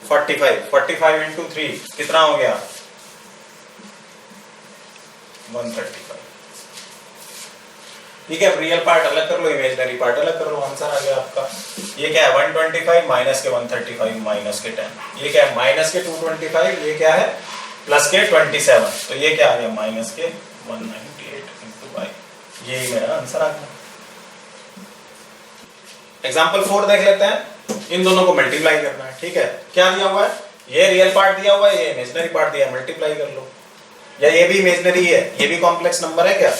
45. 45 इंटू 3 कितना हो गया? 135. ठीक है, रियल पार्ट अलग कर लो, इमेजिनरी पार्ट अलग कर लो. आंसर आ गया आपका. ये क्या है? 125 माइनस के 135 माइनस के 10. ये क्या है? माइनस के 225. ये क्या है? प्लस के 27. तो ये क्या आ गया? माइनस के 198 इंटू y. यही मेरा आंसर आ गया. एग्जाम्पल 4 देख लेते हैं. इन दोनों को मल्टीप्लाई करना है. ठीक है, क्या दिया हुआ है? ये रियल पार्ट दिया हुआ है, ये इमेजिनरी पार्ट दिया है. मल्टीप्लाई कर लो. या ये भी इमेजिनरी है, ये भी कॉम्प्लेक्स नंबर है क्या?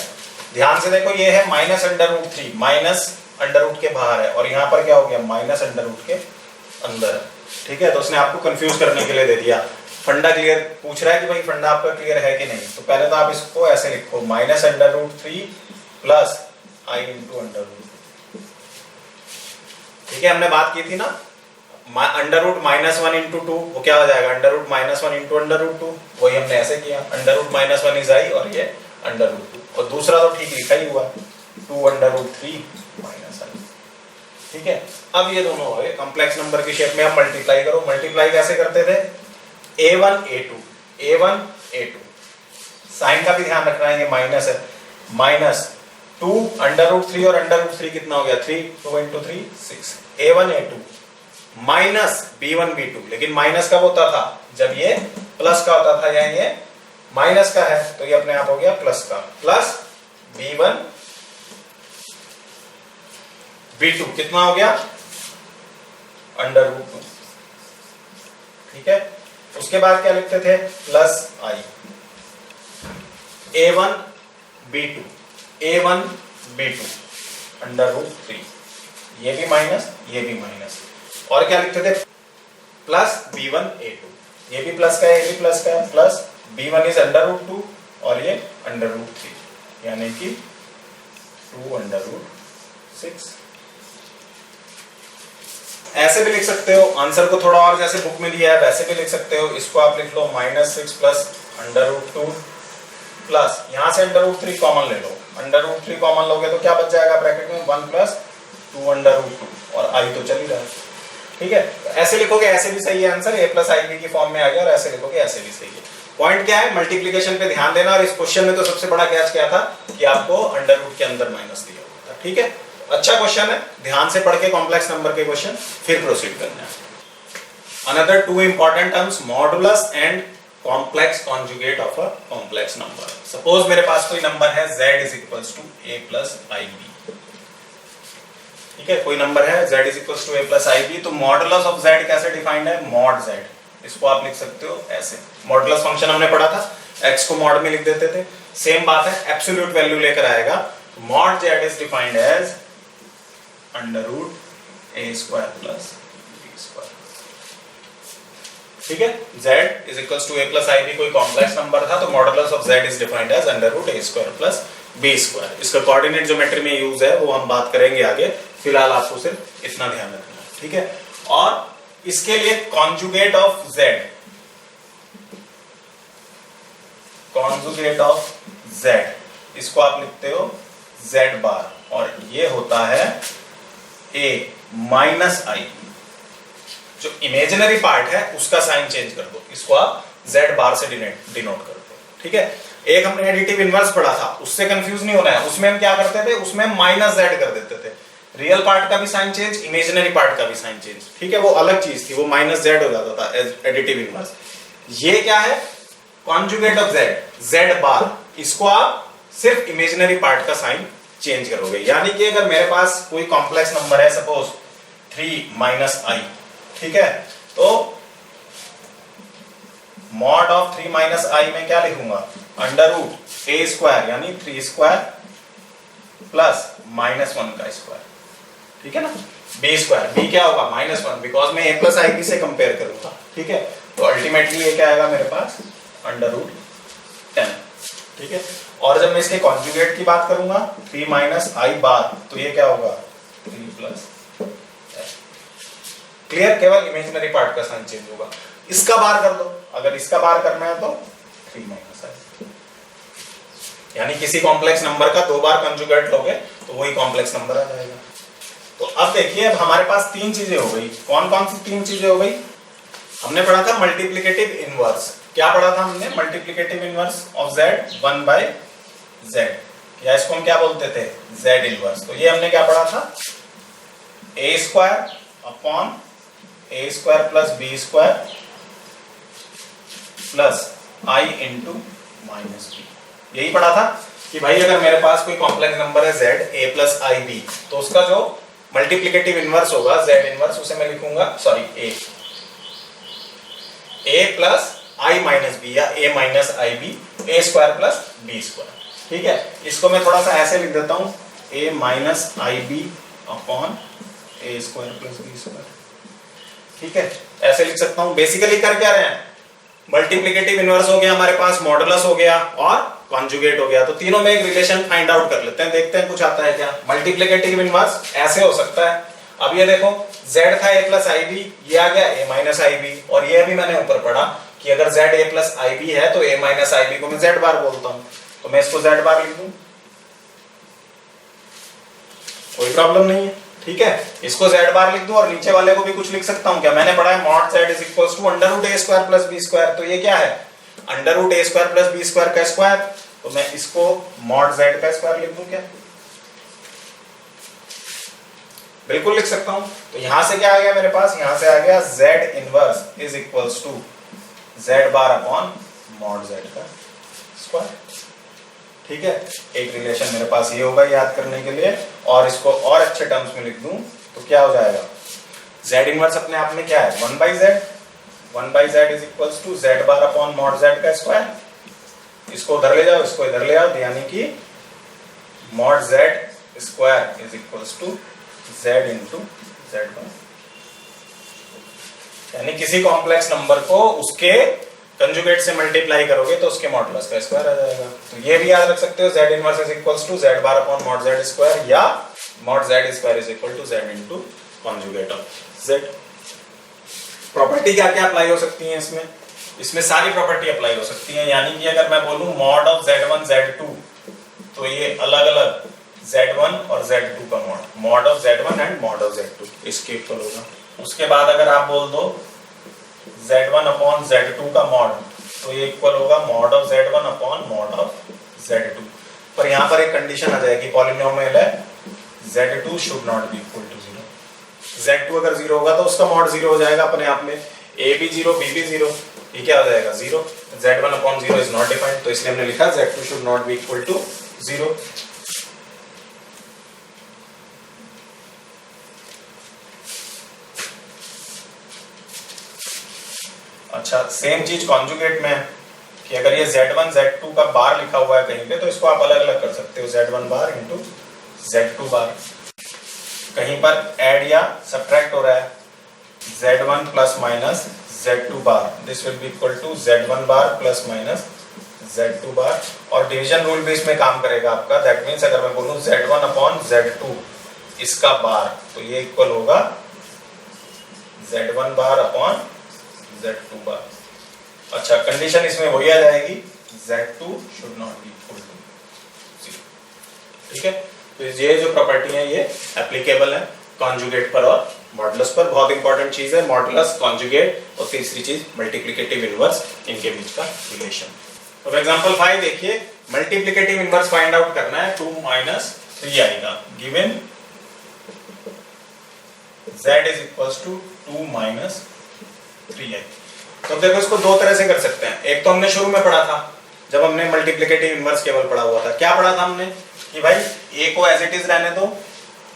ध्यान से देखो, ये है minus under root 3. Minus under root के बाहर है और यहाँ पर क्या हो गया? माइनस अंडर रूट के अंदर है. ठीक है, तो उसने आपको कंफ्यूज करने के लिए दे दिया. फंडा क्लियर पूछ रहा है कि भाई फंडा आपका क्लियर है कि नहीं. तो पहले तो आप इसको ऐसे लिखो, minus under root 3 plus i into under root. ठीक है, हमने बात की थी ना, अंडर रूट माइनस 1 इंटू 2 वो क्या हो जाएगा? Under root minus 1 into under root 2. वही हमने ऐसे किया. Under root minus 1 is i और ये अंडर रूट 2. और दूसरा तो ठीक लिखा ही हुआ, 2 अंडर रूट 3 माइनस आई. ठीक है, अब ये दोनों हो गए कॉम्प्लेक्स नंबर की शेप में. अब मल्टीप्लाई करो. मल्टीप्लाई कैसे करते थे? a1 a2 साइन का भी ध्यान रखना है, ये माइनस है. माइनस 2 अंडर रूट 3 और अंडर रूट 3 कितना हो गया? 3 2 into 3 6. a1 a2 minus b1 b2. लेकिन माइनस कब होता था? जब ये प्लस का होता था, या ये माइनस का है तो ये अपने आप हो गया प्लस का. प्लस b1 b2 कितना हो गया? Under root 2. ठीक है, उसके बाद क्या लिखते थे? Plus i. a1 b2 under root 3. ये भी माइनस, ये भी माइनस. और क्या लिखते थे? Plus b1 a2. ये भी प्लस का है, ये भी प्लस का है. Plus b1 is under root 2 और ये अंडर रूट 3, यानी कि 2 अंडर रूट 6. ऐसे भी लिख सकते हो. आंसर को थोड़ा और जैसे बुक में दिया है वैसे भी लिख सकते हो. इसको आप लिख लो -6 प्लस अंडर रूट 2 प्लस यहां से अंडर रूट 3 कॉमन ले लो. अंडर रूट 3 कॉमन लोगे तो क्या बच जाएगा ब्रैकेट में? 1 प्लस 2 अंडर रूट 2 और आई तो चल ही रहा है. ठीक है, ऐसे लिखोगे ऐसे भी सही है answer. a plus I B की फॉर्म में आ गया और ऐसे लिखोगे ऐसे भी सही है. पॉइंट क्या है? मल्टीप्लिकेशन पे ध्यान देना. और इस क्वेश्चन में तो सबसे बड़ा कैच क्या था कि आपको अंडर रूट के अंदर माइनस दिया हुआ था. ठीक है, अच्छा क्वेश्चन है. ध्यान से पढ़ के कॉम्प्लेक्स नंबर के क्वेश्चन फिर प्रोसीड करना है. Another 2 important terms, modulus and complex conjugate of a complex number. Suppose मेरे पास कोई नंबर है z is equals to a plus I b. ठीक है, कोई नंबर है z is equal to a plus I B, तो मॉडुलस ऑफ z कैसे डिफाइंड है, मॉड z, इसको आप लिख सकते हो ऐसे। मॉडुलस फंक्शन हमने पढ़ा था, x को मॉड में लिख देते थे, सेम बात है, एब्सोल्यूट वैल्यू लेकर आएगा। Mod z is defined as under root a square plus b square. ठीक है, z is equal to a plus I b कोई कॉम्प्लेक्स नंबर था, तो modulus of z is defined as under root a square plus b square. इसका coordinate geometry में use है, वो हम बात करेंगे आगे, फिलहाल आपको सिर्फ इतना ध्यान रखना है। ठीक है, और इसके लिए conjugate of z, conjugate of z, इसको आप लिखते हो z बार, और ये होता है a माइनस आई। जो इमेजिनरी पार्ट है उसका साइन चेंज कर दो, इसको आप z बार से डिनोट कर दो। ठीक है, एक हमने एडिटिव इनवर्स पढ़ा था, उससे कंफ्यूज नहीं होना है, उसमें हम क्या करते थे, उसमें माइनस z कर देते थे, रियल पार्ट का भी साइन चेंज, इमेजिनरी पार्ट का भी साइन चेंज। ठीक है, वो अलग चीज थी, वो माइनस z हो जाता था एडिटिव इनवर्स। ये क्या है, कॉन्जुगेट ऑफ z, z बार, इसको आप सिर्फ इमेजिनरी पार्ट का साइन चेंज करोगे। यानी कि अगर मेरे पास कोई कॉम्प्लेक्स नंबर है, सपोज 3 माइनस आई, ठीक है, तो मॉड ऑफ 3 माइनस आई में क्या लिखूंगा, अंडर रूट a स्क्वायर यानी 3 स्क्वायर प्लस माइनस 1 का स्क्वायर। ठीक है ना, b स्क्वायर, b क्या होगा, माइनस 1, बिकॉज मैं a प्लस आई बी से कंपेयर करूंगा। ठीक है, तो अल्टीमेटली ये क्या आएगा मेरे पास, अंडर रूट 10। ठीक है, और जब मैं इसके कॉन्जुगेट की बात करूंगा 3 माइनस आई बार, तो ये क्या होगा 3 प्लस 10। क्लियर, केवल इमेजिनरी पार्ट का साइन चेंज होगा। इसका बार कर दो, अगर इसका बार करना है तो 3 माइनस आई, यानी किसी कॉम्प्लेक्स नंबर का 2 बार कंजुगेट लोगे तो वही कॉम्प्लेक्स नंबर आ जाएगा। तो अब देखिए, अब हमारे पास 3 चीजें हो गई। कौन कौन सी 3 चीजें हो गई, हमने पढ़ा था मल्टीप्लिकेटिव इनवर्स। क्या पढ़ा था हमने, multiplicative inverse of z 1 by z, या इसको हम क्या बोलते थे, z इनवर्स। तो ये हमने क्या पढ़ा था, a square upon a square plus b square plus i into minus b। यही पढ़ा था कि भाई अगर मेरे पास कोई कॉम्प्लेक्स नंबर है z a plus I B, तो उसका जो मल्टीप्लिकेटिव इनवर्स होगा z इनवर्स, उसे मैं लिखूंगा, sorry a plus i minus b, या a minus i b, a square plus b square. ठीक है, इसको मैं थोड़ा सा ऐसे लिख देता हूं, a minus i b upon a square plus b square. ठीक है, ऐसे लिख सकता हूं। बेसिकली कर क्या रहे हैं, मल्टीप्लिकेटिव इनवर्स हो गया हमारे पास, मॉडुलस हो गया और कॉन्जुगेट हो गया, तो तीनों में एक रिलेशन फाइंड आउट कर लेते हैं, देखते हैं कुछ आता है क्या। मल्टीप्लिकेटिव इनवर्स ऐसे हो सकता है, अब ये देखो z था a प्लस आई बी, ये आ गया a माइनस आई बी, और ये भी मैंने ऊपर पढ़ा कि अगर z a plus I b है तो a माइनस आई बी को मैं z बार बोलता हूं, तो मैं इसको z बार लिख दूं, कोई प्रॉब्लम नहीं है। ठीक है, इसको z बार लिख दूं और नीचे वाले को भी कुछ लिख सकता हूं क्या, मैंने पढ़ा है mod z is equal to under root a square plus b square, तो ये क्या है, under root a square plus b square का स्क्वायर, तो मैं इसको मॉड z का स्क्वायर लिख दूं क्या, बिल्कुल लिख सकता हूं। तो यहां से क्या आ गया मेरे पास, यहां से आ गया z inverse is equals to z bar upon mod z का स्क्वायर। ठीक है, एक रिलेशन मेरे पास ये होगा याद करने के लिए, और इसको और अच्छे टर्म्स में लिख दूं तो क्या हो जाएगा, z इनवर्स अपने आप में क्या है, 1 by z, 1 by z is equals to z bar upon mod z का स्क्वायर। इसको उधर ले जाओ, इसको इधर ले आओ, यानी कि mod z square is equals to z into z bar, यानी किसी कॉम्प्लेक्स नंबर को उसके कंजुगेट से मल्टीप्लाई करोगे तो उसके मॉडुलस का स्क्वायर आ जाएगा। तो ये भी याद रख सकते हो, z inverse is equals to z bar upon mod z square, या mod z square is equal to z into conjugate of z। Property क्या क्या अप्लाई हो सकती है इसमें, इसमें सारी प्रॉपर्टी अप्लाई हो सकती है। यानी कि अगर मैं बोलूं मॉड ऑफ z1 z2, तो ये अलग अलग z1 और z2 का mod of z1 and mod of z2 इसके इक्वल होगा। उसके बाद अगर आप बोल दो z1 अपॉन z2 का मॉड, तो ये इक्वल होगा mod of z1 upon mod of z2। पर यहाँ पर एक कंडीशन आ जाएगी, पॉलिनोमियल है, z2 should not be equal to 0। z2 अगर 0 होगा तो उसका मॉड 0 हो जाएगा अपने आप में, a भी 0 b भी 0, ये क्या हो जाएगा 0। z1 upon 0 is not defined, तो इसलिए हमने लिखा z2 should not be equal to 0। अच्छा, सेम चीज कॉन्जुगेट में है कि अगर ये Z1 Z2 का बार लिखा हुआ है कहीं पे तो इसको आप अलग अलग कर सकते हो, Z1 बार इंटू Z2 बार। कहीं पर ऐड या सब्ट्रैक्ट हो रहा है Z1 plus minus Z2 bar, this will be equal to Z1 bar plus minus Z2 bar. और डिवीजन रूल भी इसमें काम करेगा आपका, दैट मीन्स अगर मैं बोलूं Z1 अपॉन Z2 इसका बार तो ये इक्वल होगा Z1 बार अपॉन Z2 बार। अच्छा, कंडीशन इसमें वही आ जाएगी Z2 should not be equal to 0। ठीक है, तो ये जो प्रॉपर्टी है ये एप्लीकेबल है कॉन्जुगेट पर और मॉडुलस पर। बहुत इंपॉर्टेंट चीज है मॉडुलस, कॉन्जुगेट और तीसरी चीज मल्टीप्लिकेटिव इनवर्स, इनके बीच का रिलेशन। तो एग्जांपल 5 देखिए, मल्टीप्लिकेटिव इनवर्स फाइंड आउट करना है 2 माइनस 3 आएगा, given z is equals to 2 minus 3i। तो देखो इसको दो तरह से कर सकते हैं। एक तो हमने शुरू में पढ़ा था जब हमने मल्टीप्लिकेटिव इनवर्स केवल पढ़ा हुआ था, क्या पढ़ा था हमने कि भाई a को एज इट इज रहने दो,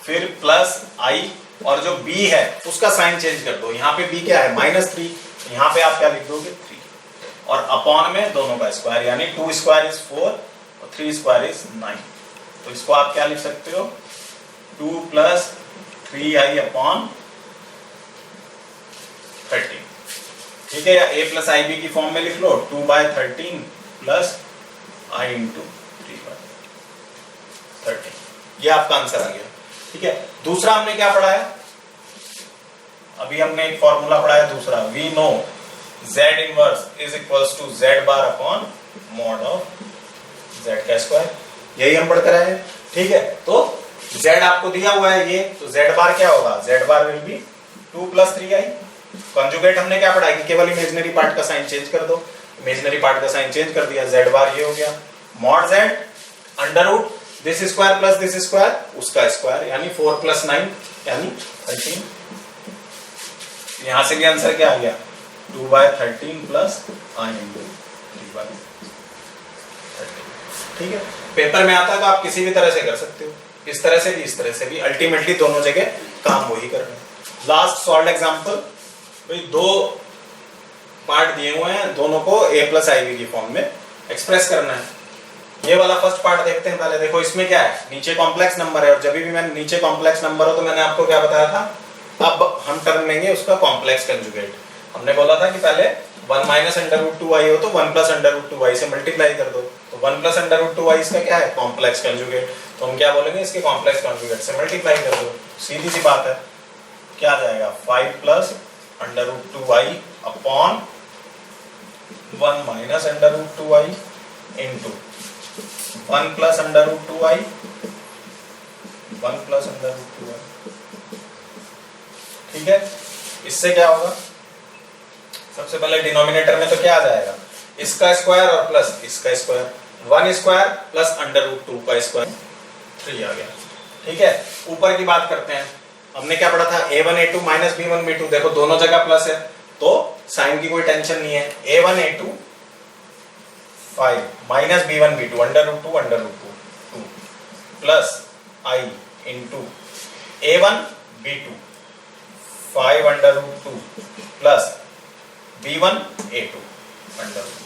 फिर प्लस i और जो b है उसका साइन चेंज कर दो। यहाँ पे b क्या है -3, यहाँ पे आप क्या लिख दोगे 3 और अपॉन में दोनों का स्क्वायर, यानी 2 स्क्वायर इज 4 और 3 स्क्वायर इज 9। तो इसको आप क्या लिख सकते हो 2 प्लस 3i अपॉन 13। ठीक है, या a प्लस आई बी की फॉर्म में लिख लो 2/13 प्लस i इंटू 3/13। ये आपका आंसर आ गया। ठीक है, दूसरा हमने क्या पढ़ा है, अभी हमने एक फॉर्मूला पढ़ा है दूसरा, we know z inverse is equals to z bar upon mod of z का स्क्वायर, यही हम पढ़कर आए हैं। ठीक है, तो z आपको दिया हुआ है ये, तो z बार क्या होगा, z bar will be 2 plus 3i। Conjugate हमने क्या पढ़ा कि केवल इमेजिनरी पार्ट का साइन चेंज कर दो, इमेजिनरी पार्ट का साइन चेंज कर दिया, z बार ये हो गया mod z under root this square plus this square उसका स्क्वायर, यानी 4 प्लस 9 यानी 13। यहां से भी आंसर क्या आ गया 2/13 प्लस i इंटू 3/13। ठीक है, पेपर में आता है तो आप किसी भी तरह से कर सकते हो, इस तरह से भी इस तरह से भी, अल्टीमेटली दोनों जगह काम वही कर रहे हैं। लास्ट सॉल्व एग्जांपल, भाई दो पार्ट दिए हुए हैं, दोनों को a प्लस आई बी की फॉर्म में एक्सप्रेस करना है। ये वाला फर्स्ट पार्ट देखते हैं पहले। देखो इसमें क्या है, नीचे कॉम्प्लेक्स नंबर है और जब भी मैंने नीचे कॉम्प्लेक्स नंबर हो तो मैंने आपको क्या बताया था, अब हम टर्म लेंगे उसका कॉम्प्लेक्स कंजुगेट। हमने बोला था कि पहले 1 माइनस अंडर रूट 2i हो तो 1 प्लस अंडर रूट 2i से मल्टीप्लाई कर दो, तो 1 प्लस अंडर रूट 2i इसका क्या है कॉम्प्लेक्स कंजुगेट। तो हम क्या बोलेंगे, इसके कॉम्प्लेक्स कंजुगेट से मल्टीप्लाई कर दो, सीधी सी बात है। क्या आ जाएगा 5 plus under root 2i upon 1 minus under root 2i into 1 plus under root 2i 1 plus under root 2i। ठीक है, इससे क्या होगा, सबसे पहले डिनोमिनेटर में तो क्या आ जाएगा इसका स्क्वायर और प्लस इसका square, 1 square plus under root 2 का स्क्वायर 3 आ गया। ठीक है, ऊपर की बात करते हैं। हमने क्या पढ़ा था a1 a2 minus b1 b2, देखो दोनों जगह प्लस है तो साइन की कोई टेंशन नहीं है। a1 a2 5 minus b1 b2 under root 2 plus i into a1 b2 5 under root 2 plus b1 a2 under root.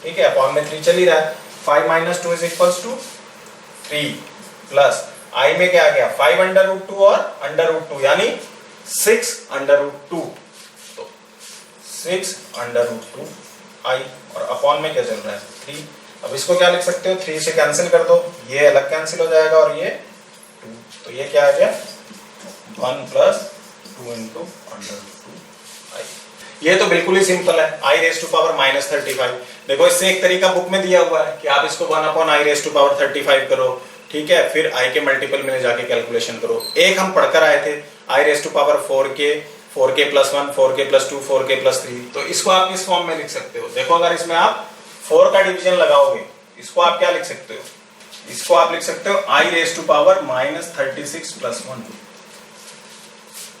ठीक है, अपॉन में 3 चल ही रहा है, 5 minus 2 is equals to 3 plus i में क्या आ गया 5 अंडर रूट 2 और अंडर रूट 2 यानी 6 अंडर रूट 2, तो 6 अंडर रूट 2 i और अपॉन में क्या चल रहा है 3। अब इसको क्या लिख सकते हो, 3 से कैंसिल कर दो, ये अलग कैंसिल हो जाएगा और ये 2, तो ये क्या आ गया 1 plus 2 into under root 2 i। ये तो बिल्कुल ही सिंपल है, i raise to power minus 35। देखो इससे एक तरीका बुक में दिया हुआ है कि आप इसको 1 upon i raise to power 35 करो। ठीक है, फिर i के मल्टीपल में जाके कैलकुलेशन करो। एक हम पढ़कर आए थे i raise to power 4k plus 1 4k plus 2 4k plus 3, तो इसको आप इस फॉर्म में लिख सकते हो। देखो अगर इसमें आप 4 का डिवीजन लगाओगे, इसको आप क्या लिख सकते हो, इसको आप लिख सकते हो i raise to power minus 36 plus 1।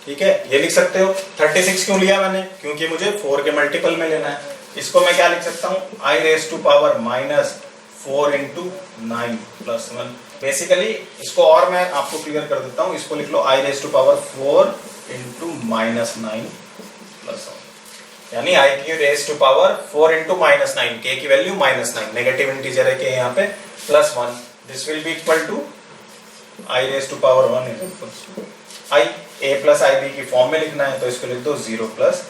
ठीक है, ये लिख सकते हो। 36 क्यों लिया मैंने, क्योंकि मुझे 4 के मल्टीपल में लेना है। इसको मैं क्या लिख सकता हूँ i raise to power minus 4 into 9 plus 1। Basically इसको और मैं आपको क्लियर कर देता हूँ, इसको लिख लो i raise to power 4 into minus 9 plus 1। यानी i की raise to power 4 into minus 9, k की वैल्यू -9, नेगेटिव इंटीजर है k यहाँ पे +1, this will be equal to i raise to power 1 is equal to i, a plus ib की form में लिखना है तो इसको लिख दो 0 प्लस